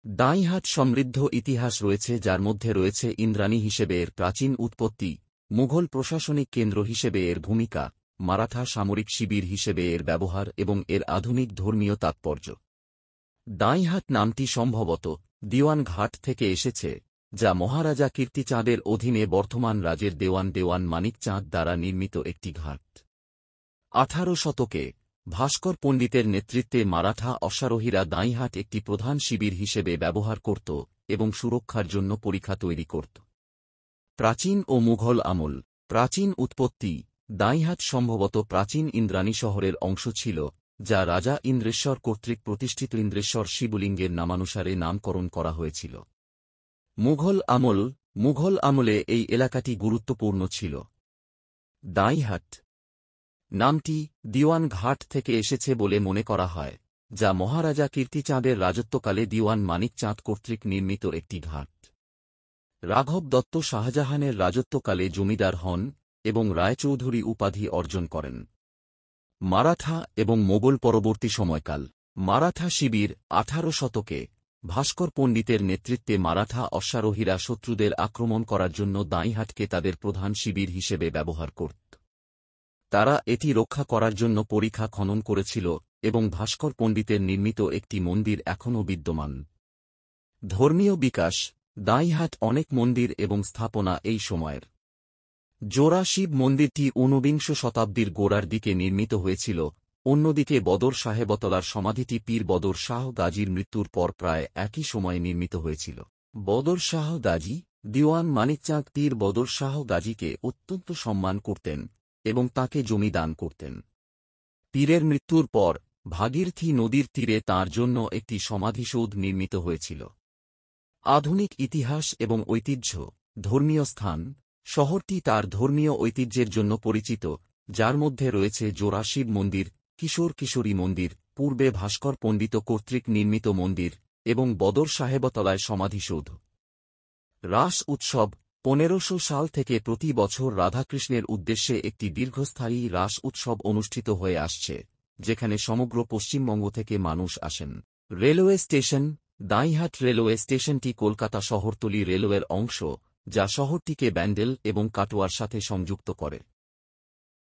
দাঁইহাট সমৃদ্ধ ইতিহাস রয়েছে, যার মধ্যে রয়েছে ইন্দ্রাণী হিসেবে এর প্রাচীন উৎপত্তি, মুঘল প্রশাসনিক কেন্দ্র হিসেবে এর ভূমিকা, মারাঠা সামরিক শিবির হিসেবে এর ব্যবহার এবং এর আধুনিক ধর্মীয় তাৎপর্য। দাঁইহাট নামটি সম্ভবত দিওয়ান ঘাট থেকে এসেছে, যা মহারাজা কীর্তিচাঁদের অধীনে বর্ধমান রাজের দেওয়ান মানিক চাঁদ দ্বারা নির্মিত একটি ঘাট। 18 শতকে ভাস্কর পণ্ডিতের নেতৃত্বে মারাঠা অশ্বারোহীরা দাঁইহাট একটি প্রধান শিবির হিসেবে ব্যবহার করত এবং সুরক্ষার জন্য পরিখা তৈরি করত। প্রাচীন ও মুঘল আমল। প্রাচীন উৎপত্তি। দাঁইহাট সম্ভবত প্রাচীন ইন্দ্রাণী শহরের অংশ ছিল, যা রাজা ইন্দ্রেশ্বর কর্তৃক প্রতিষ্ঠিত ইন্দ্রেশ্বর শিবলিঙ্গের নামানুসারে নামকরণ করা হয়েছিল। মুঘল আমল। মুঘল আমলে এই এলাকাটি গুরুত্বপূর্ণ ছিল। দাঁইহাট নামটি দিওয়ান ঘাট থেকে এসেছে বলে মনে করা হয়, যা মহারাজা কীর্তিচাঁদের রাজত্বকালে দিওয়ান মানিক চাঁদ কর্তৃক নির্মিত একটি ঘাট। রাঘব দত্ত শাহজাহানের রাজত্বকালে জমিদার হন এবং রায়চৌধুরী উপাধি অর্জন করেন। মারাঠা এবং মোগল পরবর্তী সময়কাল। মারাঠা শিবির। 18 শতকে ভাস্কর পণ্ডিতের নেতৃত্বে মারাঠা অশ্বারোহীরা শত্রুদের আক্রমণ করার জন্য দাঁইহাটকে তাদের প্রধান শিবির হিসেবে ব্যবহার করত। তারা এটি রক্ষা করার জন্য পরিখা খনন করেছিল এবং ভাস্কর পণ্ডিতের নির্মিত একটি মন্দির এখনও বিদ্যমান। ধর্মীয় বিকাশ। দাঁইহাট অনেক মন্দির এবং স্থাপনা এই সময়ের। জোড়া শিব মন্দিরটি 19 শতাব্দীর গোড়ার দিকে নির্মিত হয়েছিল। অন্যদিকে বদর সাহেবতলার সমাধিটি পীর বদর শাহ গাজীর মৃত্যুর পর প্রায় একই সময়ে নির্মিত হয়েছিল। বদর শাহ গাজী। দিওয়ান মানিক চাঁদ পীর বদর শাহ গাজীকে অত্যন্ত সম্মান করতেন এবং তাঁকে জমি দান করতেন। পীরের মৃত্যুর পর ভাগীরথী নদীর তীরে তাঁর জন্য একটি সমাধিসৌধ নির্মিত হয়েছিল। আধুনিক ইতিহাস এবং ঐতিহ্য। ধর্মীয় স্থান। শহরটি তার ধর্মীয় ঐতিহ্যের জন্য পরিচিত, যার মধ্যে রয়েছে জোড়া শিব মন্দির, কিশোরী মন্দির, পূর্বে ভাস্কর পণ্ডিত কর্তৃক নির্মিত মন্দির এবং বদর সাহেবতলায় সমাধিসৌধ। রাস উৎসব। 1500 সাল থেকে প্রতি বছর রাধাকৃষ্ণের উদ্দেশ্যে একটি দীর্ঘস্থায়ী রাস উৎসব অনুষ্ঠিত হয়ে আসছে, যেখানে সমগ্র পশ্চিমবঙ্গ থেকে মানুষ আসেন। Railway station. দাঁইহাট রেলওয়ে স্টেশনটি কলকাতা শহরতলি রেলওয়ের অংশ, যা শহরটিকে ব্যান্ডেল এবং কাটোয়ার সাথে সংযুক্ত করে।